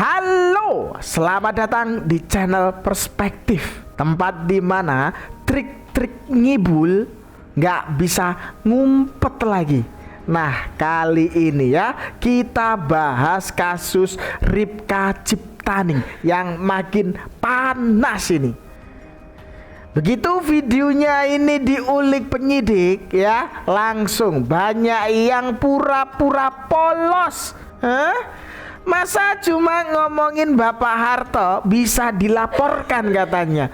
Halo, selamat datang di channel Perspektif, tempat di mana trik-trik ngibul nggak bisa ngumpet lagi. Nah, kali ini ya kita bahas kasus Ripka Ciptaning yang makin panas ini. Begitu videonya ini diulik penyidik ya, langsung banyak yang pura-pura polos. Masa cuma ngomongin Bapak Harto bisa dilaporkan katanya.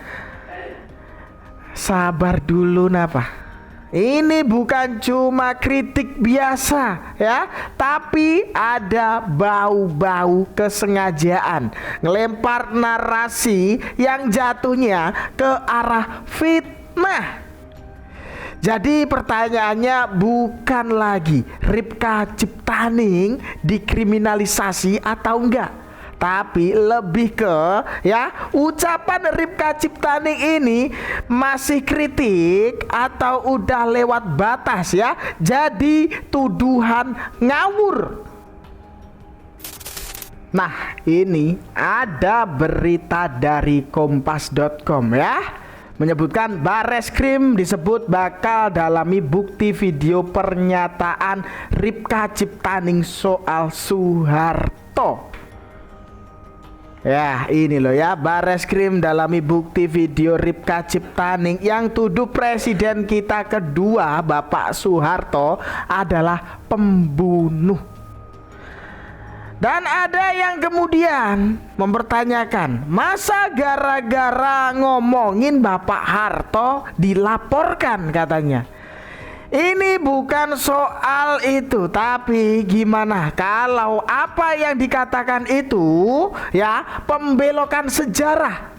Sabar dulu napa. Ini bukan cuma kritik biasa ya, tapi ada bau-bau kesengajaan ngelempar narasi yang jatuhnya ke arah fitnah. Jadi pertanyaannya bukan lagi Ripka Ciptaning dikriminalisasi atau enggak, tapi lebih ke ya, ucapan Ripka Ciptaning ini masih kritik atau udah lewat batas ya, jadi tuduhan ngawur. Nah, ini ada berita dari kompas.com ya, menyebutkan Bareskrim disebut bakal dalami bukti video pernyataan Ripka Ciptaning soal Soeharto. Ya, ini loh ya, Bareskrim dalami bukti video Ripka Ciptaning yang tuduh presiden kita kedua Bapak Soeharto adalah pembunuh. Dan ada yang kemudian mempertanyakan, masa gara-gara ngomongin Bapak Harto dilaporkan katanya. Ini bukan soal itu, tapi gimana kalau apa yang dikatakan itu ya pembelokan sejarah.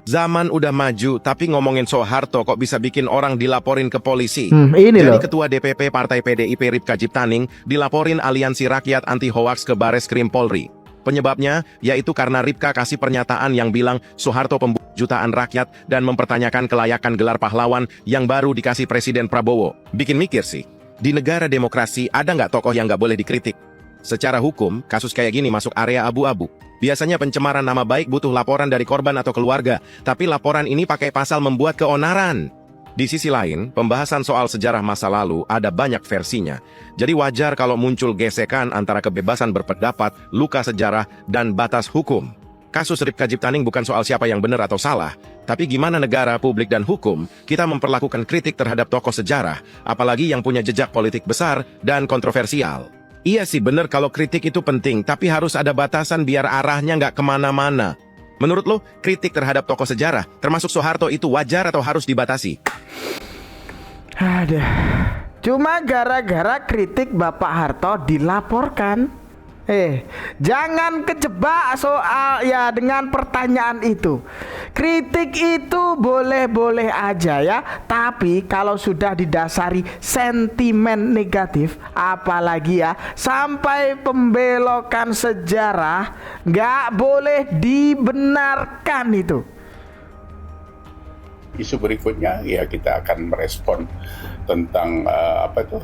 Zaman udah maju, tapi ngomongin Soeharto kok bisa bikin orang dilaporin ke polisi. Ini Jadi loh. Ketua DPP Partai PDIP Ripka Ciptaning dilaporin Aliansi Rakyat Anti Hoaks ke Bareskrim Polri. Penyebabnya yaitu karena Ripka kasih pernyataan yang bilang Soeharto pembunuh jutaan rakyat dan mempertanyakan kelayakan gelar pahlawan yang baru dikasih Presiden Prabowo. Bikin mikir sih, di negara demokrasi ada nggak tokoh yang nggak boleh dikritik? Secara hukum, kasus kayak gini masuk area abu-abu. Biasanya pencemaran nama baik butuh laporan dari korban atau keluarga, tapi laporan ini pakai pasal membuat keonaran. Di sisi lain, pembahasan soal sejarah masa lalu ada banyak versinya. Jadi wajar kalau muncul gesekan antara kebebasan berpendapat, luka sejarah, dan batas hukum. Kasus Ripka Ciptaning bukan soal siapa yang benar atau salah, tapi gimana negara, publik, dan hukum kita memperlakukan kritik terhadap tokoh sejarah, apalagi yang punya jejak politik besar dan kontroversial. Iya sih bener kalau kritik itu penting, tapi harus ada batasan biar arahnya nggak kemana-mana. Menurut lo, kritik terhadap tokoh sejarah, termasuk Soeharto itu wajar atau harus dibatasi? Ada. Cuma gara-gara kritik Bapak Harto dilaporkan. Jangan kejebak soal ya dengan pertanyaan itu. Kritik itu boleh-boleh aja ya, tapi kalau sudah didasari sentimen negatif, apalagi ya sampai pembelokan sejarah, nggak boleh dibenarkan itu. Isu berikutnya ya kita akan merespon tentang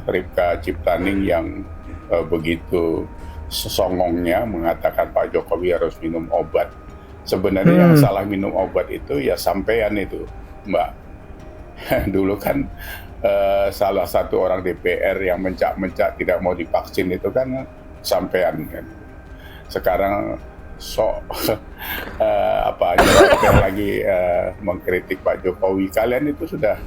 Ripka Ciptaning yang begitu sesongongnya mengatakan Pak Jokowi harus minum obat. Sebenarnya yang salah minum obat itu ya sampean itu, Mbak. Dulu kan salah satu orang DPR yang mencak-mencak tidak mau divaksin itu kan sampean kan. Sekarang lagi mengkritik Pak Jokowi. Kalian itu sudah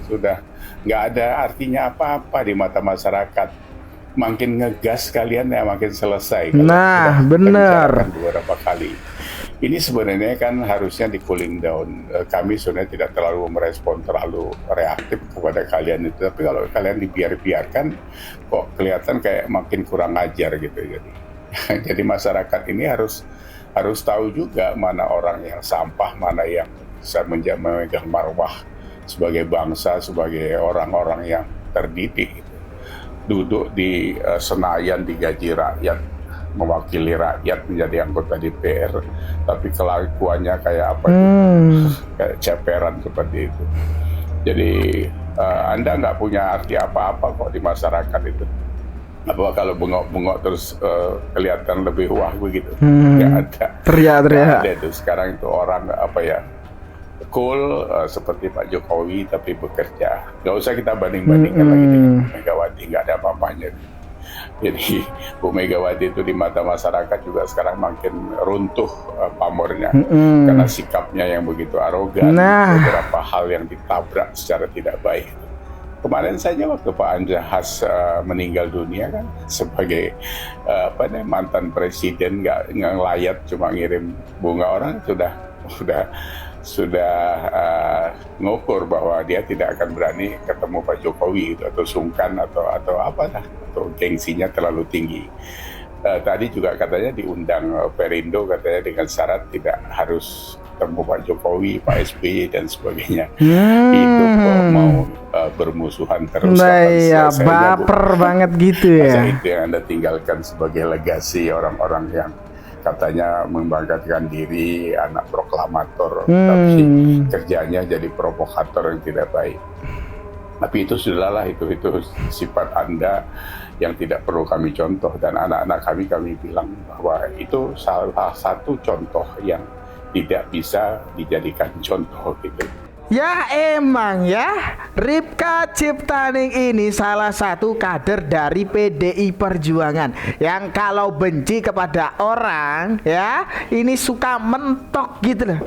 nggak ada artinya apa-apa di mata masyarakat. Makin ngegas kalian ya makin selesai. Nah, benar. Beberapa kali. Ini sebenarnya kan harusnya di cooling down. Kami sebenarnya tidak terlalu merespon terlalu reaktif kepada kalian itu. Tapi kalau kalian dibiarkan, kok kelihatan kayak makin kurang ajar gitu. Jadi masyarakat ini harus tahu juga mana orang yang sampah, mana yang bisa memegang marwah sebagai bangsa, sebagai orang-orang yang terdidik. Duduk di Senayan digaji rakyat, mewakili rakyat menjadi anggota DPR, tapi kelakuannya kayak apa itu? Kayak ceperan seperti itu. Jadi Anda nggak punya arti apa-apa kok di masyarakat itu. Apa kalau bengok-bengok terus kelihatan lebih wah begitu? Nggak ada. Teriak-teriak. Nggak ada itu. Sekarang itu orang apa ya, cool seperti Pak Jokowi tapi bekerja. Nggak usah kita banding-bandingkan lagi dengan Bu Megawati, nggak ada apa-apanya. Jadi Bu Megawati itu di mata masyarakat juga sekarang makin runtuh pamornya karena sikapnya yang begitu arogan, beberapa hal yang ditabrak secara tidak baik. Kemarin saja waktu Pak Anjahas meninggal dunia kan sebagai mantan presiden, nggak ngelayat cuma ngirim bunga, orang sudah ngukur bahwa dia tidak akan berani ketemu Pak Jokowi atau sungkan atau apa lah, atau gengsinya terlalu tinggi. Tadi juga katanya diundang Perindo katanya dengan syarat tidak harus ketemu Pak Jokowi, Pak SBY dan sebagainya. Itu kok mau bermusuhan terus. Nah iya, baper banget gitu ya. Itu yang Anda tinggalkan sebagai legasi orang-orang yang katanya membanggakan diri, anak proklamator, tapi kerjanya jadi provokator yang tidak baik. Tapi itu sudahlah, itu sifat Anda yang tidak perlu kami contoh, dan anak-anak kami bilang bahwa itu salah satu contoh yang tidak bisa dijadikan contoh gitu. Ya emang ya, Ripka Ciptaning ini salah satu kader dari PDI Perjuangan yang kalau benci kepada orang ya ini suka mentok gitu loh.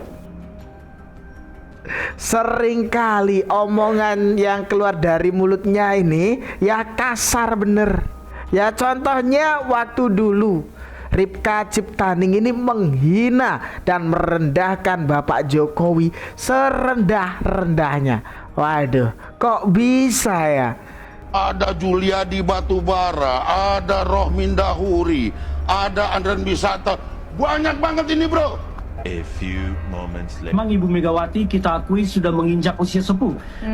Seringkali omongan yang keluar dari mulutnya ini ya kasar bener. Ya contohnya waktu dulu Ripka Ciptaning ini menghina dan merendahkan Bapak Jokowi serendah-rendahnya. Waduh, kok bisa ya? Ada Juliadi Batubara, ada Rohmin Dahuri, ada Andren Bisata. Banyak banget ini, bro. A few moments later. Memang Ibu Megawati kita akui sudah menginjak usia sepuh.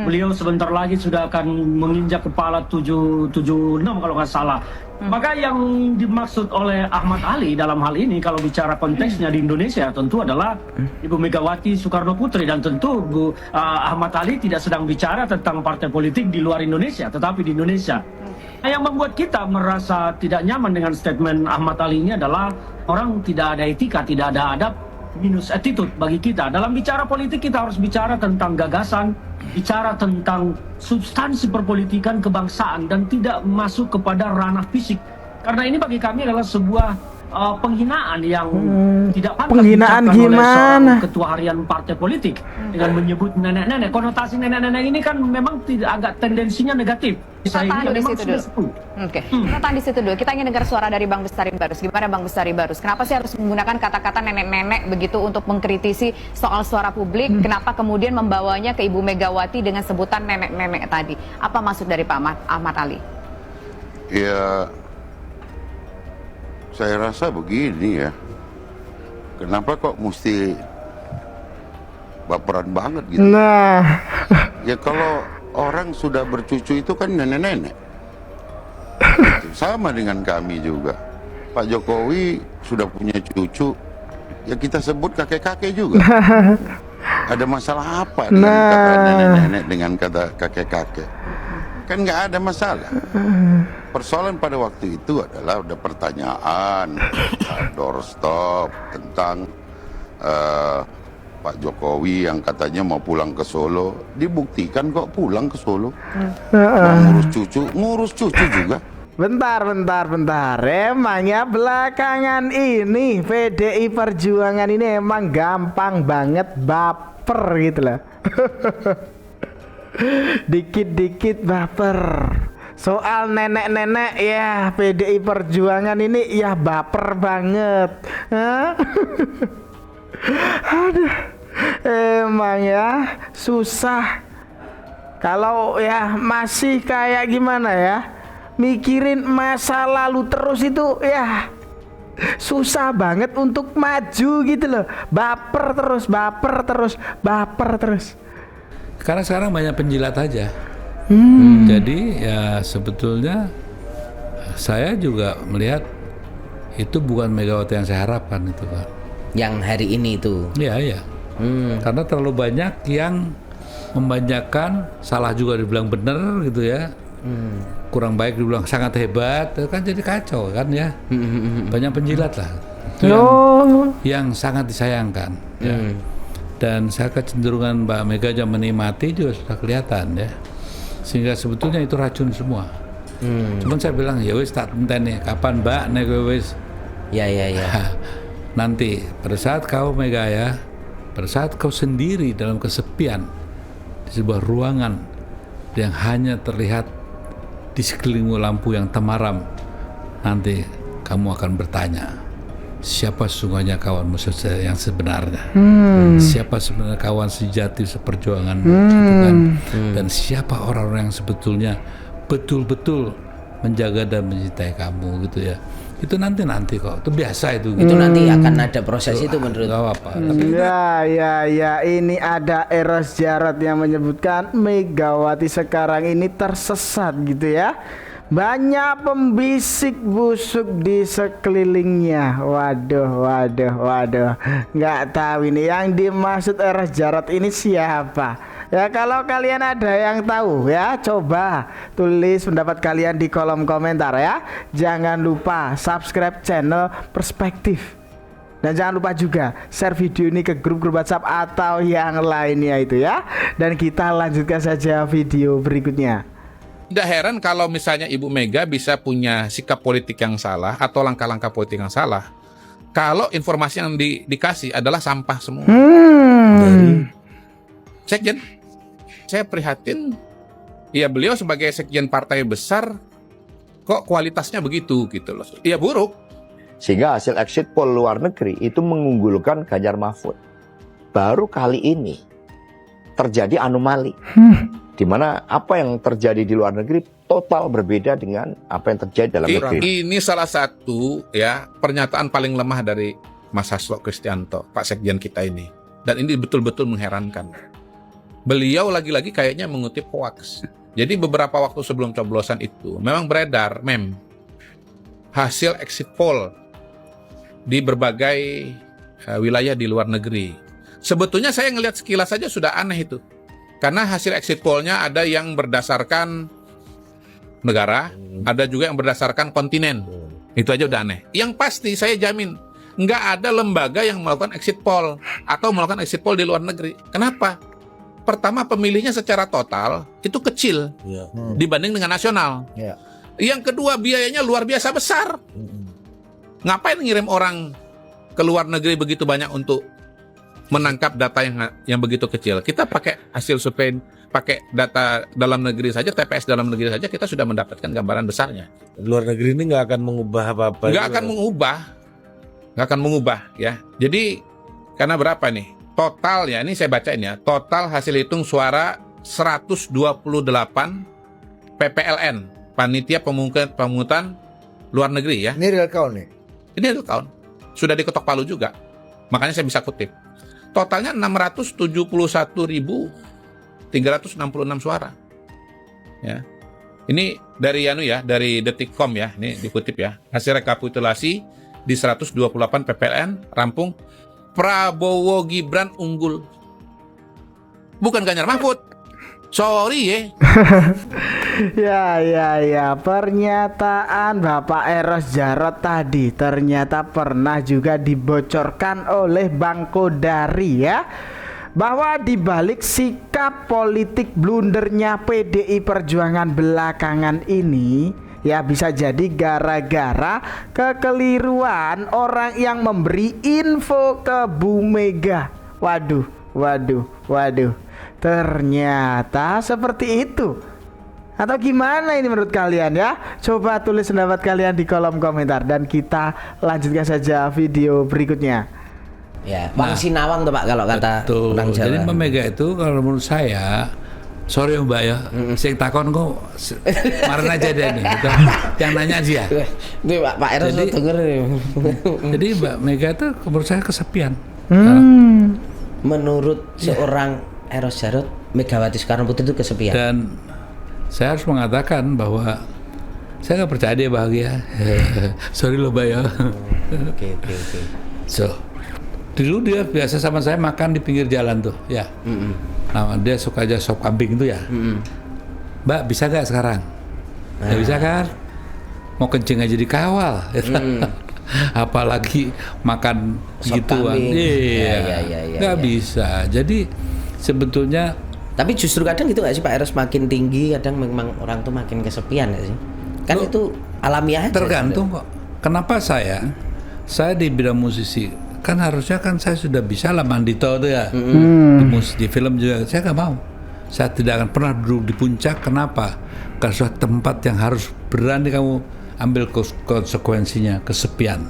Beliau sebentar lagi sudah akan menginjak kepala 76 kalau nggak salah. Maka yang dimaksud oleh Ahmad Ali dalam hal ini kalau bicara konteksnya di Indonesia tentu adalah Ibu Megawati Soekarno Putri, dan tentu Ahmad Ali tidak sedang bicara tentang partai politik di luar Indonesia, tetapi di Indonesia. Nah, yang membuat kita merasa tidak nyaman dengan statement Ahmad Ali ini adalah orang tidak ada etika, tidak ada adab, minus attitude bagi kita. Dalam bicara politik kita harus bicara tentang gagasan, bicara tentang substansi perpolitikan kebangsaan, dan tidak masuk kepada ranah fisik. Karena ini bagi kami adalah sebuah penghinaan yang tidak pantas Penghinaan diucapkan oleh gimana? seorang ketua harian partai politik dengan menyebut nenek-nenek. Konotasi nenek-nenek ini kan memang tidak, agak tendensinya negatif. Kita tahan di situ dulu. Sepuh. Oke, kita tahan di situ dulu. Kita ingin dengar suara dari Bang Bestari Barus. Gimana Bang Bestari Barus? Kenapa sih harus menggunakan kata-kata nenek-nenek begitu untuk mengkritisi soal suara publik? Kenapa kemudian membawanya ke Ibu Megawati dengan sebutan nenek-nenek tadi? Apa maksud dari Pak Ahmad Ali? Ya, saya rasa begini ya. Kenapa kok mesti baperan banget gitu? Nah, Ya kalau orang sudah bercucu itu kan nenek-nenek. Gitu. Sama dengan kami juga. Pak Jokowi sudah punya cucu, ya kita sebut kakek-kakek juga. Ada masalah apa dengan kata nenek-nenek dengan kata kakek-kakek? Kan nggak ada masalah. Persoalan pada waktu itu adalah ada pertanyaan doorstop tentang Pak Jokowi yang katanya mau pulang ke Solo. Dibuktikan kok pulang ke Solo. Mau ngurus cucu juga. bentar. Emangnya belakangan ini PDI Perjuangan ini emang gampang banget baper gitu lah. Dikit-dikit baper. Soal nenek-nenek ya PDI Perjuangan ini ya baper banget. Hah? Aduh, emang ya susah. Kalau ya masih kayak gimana ya, mikirin masa lalu terus itu ya susah banget untuk maju gitu loh. Baper terus. Karena sekarang banyak penjilat aja. Jadi ya sebetulnya saya juga melihat itu bukan Megawati yang saya harapkan itu Pak. Yang hari ini itu. Iya. Karena terlalu banyak yang membanyakan, salah juga dibilang benar gitu ya. kurang baik dibilang sangat hebat, itu kan jadi kacau kan ya. Banyak penjilat lah. Itu yang sangat disayangkan. Ya. Dan saya kecenderungan Mbak Mega aja menikmati juga sudah kelihatan ya. Sehingga sebetulnya itu racun semua. Cuman saya bilang ya wis tak enten nih, kapan Mbak nek wis. Ya. Nanti pada saat kau Mega ya, pada saat kau sendiri dalam kesepian di sebuah ruangan yang hanya terlihat di sekelilingmu lampu yang temaram, nanti kamu akan bertanya, siapa sesungguhnya kawanmu yang sebenarnya? Siapa sebenarnya kawan sejati seperjuangan? Gitu kan? Dan siapa orang-orang yang sebetulnya betul-betul menjaga dan mencintai kamu gitu ya? Itu nanti kok, itu biasa itu. Itu nanti akan ada proses itu menurut. Gak apa. Ya, ini ada Eros Jarot yang menyebutkan Megawati sekarang ini tersesat gitu ya. Banyak pembisik busuk di sekelilingnya. Waduh. Nggak tahu ini yang dimaksud Eros Jarot ini siapa. Ya kalau kalian ada yang tahu ya, coba tulis pendapat kalian di kolom komentar ya. Jangan lupa subscribe channel Perspektif. Dan jangan lupa juga share video ini ke grup-grup WhatsApp atau yang lainnya itu ya. Dan kita lanjutkan saja video berikutnya. Tidak heran kalau misalnya Ibu Mega bisa punya sikap politik yang salah atau langkah-langkah politik yang salah kalau informasi yang dikasih adalah sampah semua. Sekjen, saya prihatin, ya beliau sebagai sekjen partai besar, kok kualitasnya begitu gitu loh. Iya buruk. Sehingga hasil exit poll luar negeri itu mengunggulkan Ganjar Mahfud. Baru kali ini terjadi anomali, di mana apa yang terjadi di luar negeri total berbeda dengan apa yang terjadi dalam negeri. Ini salah satu ya pernyataan paling lemah dari Mas Hasto Kristianto, Pak Sekjen kita ini. Dan ini betul-betul mengherankan. Beliau lagi-lagi kayaknya mengutip hoax. Jadi beberapa waktu sebelum coblosan itu memang beredar hasil exit poll di berbagai wilayah di luar negeri. Sebetulnya saya ngelihat sekilas saja sudah aneh itu. Karena hasil exit poll-nya ada yang berdasarkan negara, ada juga yang berdasarkan kontinen. Itu aja udah aneh. Yang pasti saya jamin nggak ada lembaga yang melakukan exit poll atau melakukan exit poll di luar negeri. Kenapa? Pertama, pemilihnya secara total itu kecil dibanding dengan nasional. Yang kedua, biayanya luar biasa besar. Ngapain ngirim orang ke luar negeri begitu banyak untuk menangkap data yang begitu kecil? Kita pakai hasil survei, pakai data dalam negeri saja, TPS dalam negeri saja, kita sudah mendapatkan gambaran besarnya. Luar negeri ini nggak akan mengubah apa-apa. Nggak akan mengubah ya. Jadi karena berapa nih? Total ya, ini saya bacain ya. Total hasil hitung suara 128 PPLN, Panitia Pemungutan Luar Negeri ya. Ini real count nih? Ini real count. Sudah diketok palu juga. Makanya saya bisa kutip. Totalnya 671.366 suara. Ya. Ini dari dari Detikcom ya, ini dikutip ya. Hasil rekapitulasi di 128 PPLN rampung. Prabowo Gibran unggul. Bukan Ganjar Mahfud. Sorry Ya, pernyataan Bapak Eros Jarot tadi ternyata pernah juga dibocorkan oleh Bang Kodari ya, bahwa dibalik sikap politik blundernya PDI Perjuangan belakangan ini ya bisa jadi gara-gara kekeliruan orang yang memberi info ke Bu Mega. Waduh. Ternyata seperti itu. Atau gimana ini menurut kalian ya? Coba tulis pendapat kalian di kolom komentar dan kita lanjutkan saja video berikutnya. Ya, Bang Sinawang tuh Pak kalau kata orang Jawa. Jadi Mbak Mega itu kalau menurut saya, sorry Mbak ya, sing takon kok kemarin aja deh nih, yang nanya dia. Ini Pak Eros tuh denger. Jadi Mbak Mega itu menurut saya kesepian. Menurut seorang Eros Jarot, Megawati Soekarno Putri itu kesepian. Dan saya harus mengatakan bahwa saya nggak percaya dia bahagia. Sorry loh Mbak ya. Oke. So, dulu dia biasa sama saya makan di pinggir jalan tuh, ya. Nah, dia suka aja sop kambing itu ya. Mbak bisa gak sekarang? Nggak bisa kan? Mau kencing aja dikawal. Apalagi makan gituan. Iya. Nggak bisa. Jadi sebetulnya. Tapi justru kadang gitu nggak sih Pak Eros, makin tinggi kadang memang orang tuh makin kesepian nggak sih? Kan itu alamiah aja. Tergantung kok. Kenapa saya di bidang musisi kan harusnya kan saya sudah bisa lah Mandito tuh ya. Di film juga saya nggak mau. Saya tidak akan pernah duduk di puncak. Kenapa? Karena suatu tempat yang harus berani kamu ambil konsekuensinya, kesepian.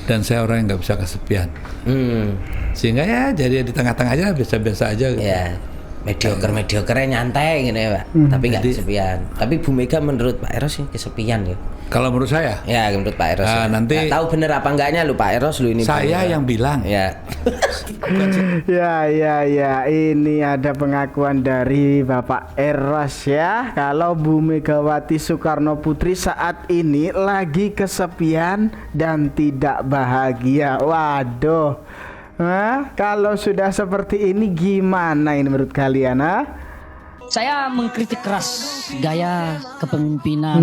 Dan saya orang yang nggak bisa kesepian. Sehingga ya jadi di tengah-tengah aja, biasa-biasa aja gitu. Ya, mediocre nyantai gitu ya Pak. Tapi nggak kesepian. Tapi Bu Mega menurut Pak Eros sih kesepian ya. Kalau menurut saya? Ya menurut Pak Eros. Nanti nggak tahu bener apa enggaknya lu Pak Eros lu ini. Saya yang bilang. Ya. Ya, ini ada pengakuan dari Bapak Eros ya, kalau Bu Megawati Soekarno Putri saat ini lagi kesepian dan tidak bahagia. Waduh, kalau sudah seperti ini gimana ini menurut kalian? Saya mengkritik keras gaya kepemimpinan,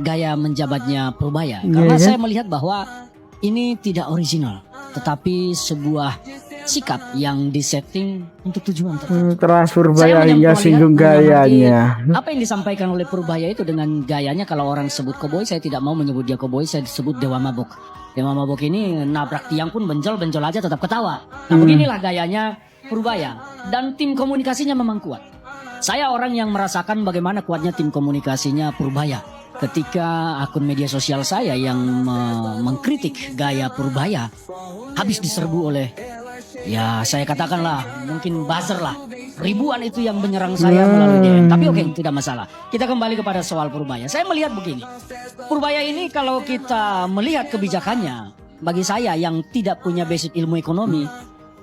gaya menjabatnya Purbaya. Karena saya melihat bahwa ini tidak original, tetapi sebuah sikap yang disetting untuk tujuan tertentu. Keras Purbaya hingga singgung gayanya. Apa yang disampaikan oleh Purbaya itu dengan gayanya, kalau orang sebut koboi, saya tidak mau menyebut dia koboi, saya disebut Dewa Mabok. Dewa Mabok ini nabrak tiang pun benjol aja tetap ketawa. Nah beginilah gayanya Purbaya. Dan tim komunikasinya memang kuat. Saya orang yang merasakan bagaimana kuatnya tim komunikasinya Purbaya. Ketika akun media sosial saya yang mengkritik gaya Purbaya habis diserbu oleh, ya saya katakanlah mungkin buzzer lah. Ribuan itu yang menyerang saya melalui DM. Tapi oke, tidak masalah. Kita kembali kepada soal Purbaya. Saya melihat begini. Purbaya ini kalau kita melihat kebijakannya, bagi saya yang tidak punya basic ilmu ekonomi,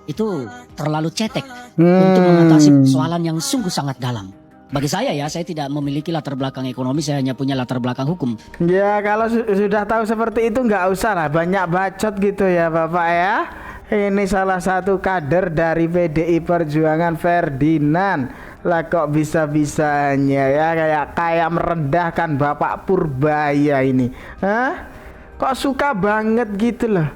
itu terlalu cetek untuk mengatasi persoalan yang sungguh sangat dalam. Bagi saya ya, saya tidak memiliki latar belakang ekonomi, saya hanya punya latar belakang hukum. Ya kalau sudah tahu seperti itu nggak usah lah banyak bacot gitu ya Bapak ya. Ini salah satu kader dari PDI Perjuangan, Ferdinand. Lah kok bisa-bisanya ya kayak merendahkan Bapak Purbaya ini. Kok suka banget gitu loh.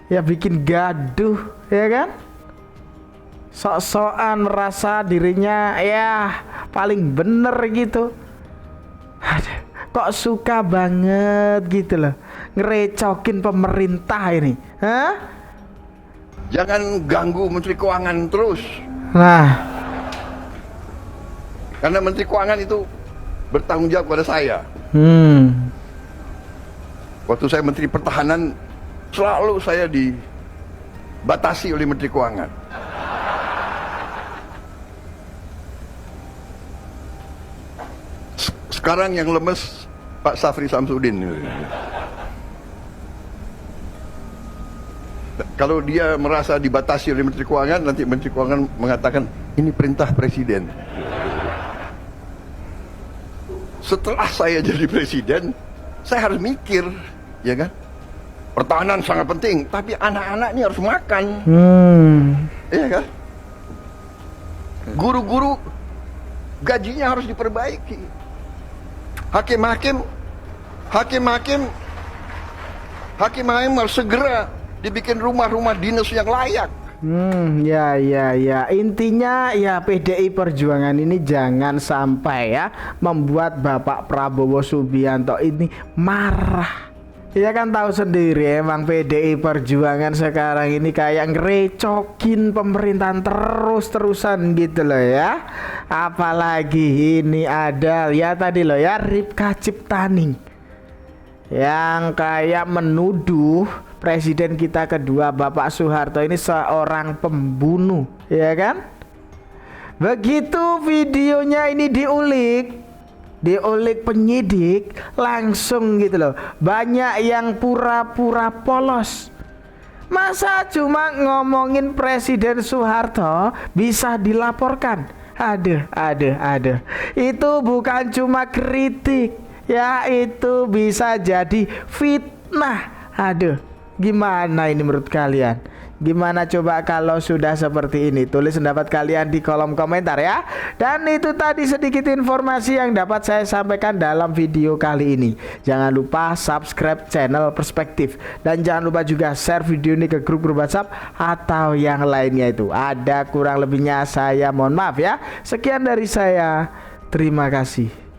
Ya bikin gaduh ya kan, sok-sokan merasa dirinya ya paling bener gitu. Kok suka banget gitu loh ngerecokin pemerintah ini. Jangan ganggu Menteri Keuangan terus. Karena Menteri Keuangan itu bertanggung jawab pada saya. Waktu saya Menteri Pertahanan, selalu saya dibatasi oleh Menteri Keuangan. Sekarang yang lemes Pak Safri Samsudin. Kalau dia merasa dibatasi oleh Menteri Keuangan, nanti Menteri Keuangan mengatakan ini perintah Presiden. Setelah saya jadi Presiden, saya harus mikir, ya kan? Pertahanan sangat penting, tapi anak-anak ini harus makan. Iya kan? Guru-guru gajinya harus diperbaiki. Hakim-hakim harus segera dibikin rumah-rumah dinas yang layak. Ya. Intinya ya PDI Perjuangan ini jangan sampai ya membuat Bapak Prabowo Subianto ini marah. Ya kan tahu sendiri emang PDI Perjuangan sekarang ini kayak ngerecokin pemerintahan terus-terusan gitu loh ya. Apalagi ini ada ya tadi loh ya Ripka Ciptaning yang kayak menuduh presiden kita kedua Bapak Soeharto ini seorang pembunuh, ya kan? Begitu videonya ini diulik penyidik langsung gitu loh. Banyak yang pura-pura polos. Masa cuma ngomongin Presiden Soeharto bisa dilaporkan? Aduh. Itu bukan cuma kritik, ya itu bisa jadi fitnah. Aduh, gimana ini menurut kalian? Gimana coba kalau sudah seperti ini? Tulis pendapat kalian di kolom komentar ya. Dan itu tadi sedikit informasi yang dapat saya sampaikan dalam video kali ini. Jangan lupa subscribe channel Perspektif. Dan jangan lupa juga share video ini ke grup-grup WhatsApp atau yang lainnya itu. Ada kurang lebihnya saya mohon maaf ya. Sekian dari saya. Terima kasih.